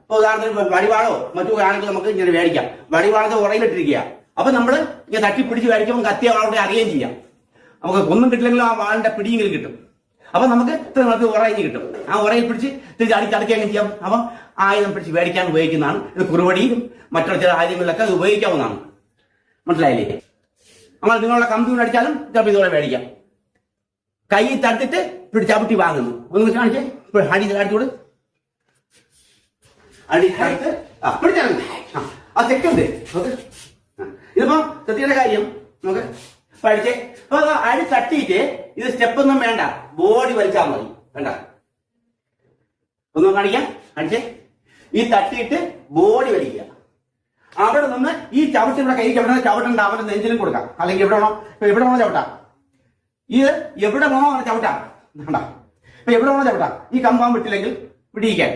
ഇപ്പൊ ഉദാഹരണത്തിന് വടിവാളോ മറ്റു ആണെങ്കിൽ നമുക്ക് ഇങ്ങനെ മേടിക്കാം. വടിവാളത്തെ ഉറയിലിട്ടിരിക്കുക. അപ്പൊ നമ്മൾ ഇങ്ങനെ തട്ടി പിടിച്ച് മേടിക്കുമ്പോൾ കത്തിയ ആളുടെ അറിയുകയും ചെയ്യാം. നമുക്ക് ഒന്നും കിട്ടില്ലെങ്കിലും ആ വാളിന്റെ പിടിയെങ്കിലും കിട്ടും. അപ്പൊ നമുക്ക് നമുക്ക് ഉറയിഞ്ഞ് കിട്ടും. ആ ഉറയിൽ പിടിച്ച് തിരിച്ച് തടക്കുകയും ചെയ്യാം. അപ്പൊ ആയുധം പിടിച്ച് മേടിക്കാൻ ഉപയോഗിക്കുന്നതാണ്. ഇത് കുറുവടിയിലും മറ്റുള്ള ചില ആയുധങ്ങളിലൊക്കെ അത് ഉപയോഗിക്കാവുന്നതാണ്. മനസ്സിലായില്ലേ? നമ്മൾ നിങ്ങളുടെ കമ്പ്യൂട്ടർ അടിച്ചാലും ചിലപ്പോൾ ഇതുപോലെ മേടിക്കാം. കൈ തട്ടിട്ട് ചവിട്ടി വാങ്ങുന്നു. ഒന്ന് കാണിച്ചേ, അടി അടിച്ചോട് അടി പിടിച്ചാൽ ആ സെക്കൻഡ്. ഇതിപ്പോ സത്യയുടെ കാര്യം നമുക്ക് പഠിച്ചേ. അപ്പൊ അടി തട്ടിയിട്ട് ഇത് സ്റ്റെപ്പൊന്നും വേണ്ട, ബോഡി വലിച്ചാൽ മതി. വേണ്ട, ഒന്നും കാണിക്കാം. അടിച്ചേ, ഈ തട്ടിയിട്ട് ബോഡി വലിക്കുക. അവിടെ നിന്ന് ഈ ചവിട്ടി ഇവിടെ കൈ ചവിട്ടേണ്ട അവരുടെ നെഞ്ചിലും കൊടുക്കാം. അല്ലെങ്കിൽ എവിടെ വേണോ, ഇപ്പൊ എവിടെ വേണോ ചവിട്ടാം. ഇത് എവിടെ വേണോ അങ്ങനെ ചവിട്ടാം. വേണ്ട, ഇപ്പൊ എവിടെ വേണോ ചവിട്ടാം. ഈ കമ്പാൻ വിട്ടില്ലെങ്കിൽ പിടിയിക്കാൻ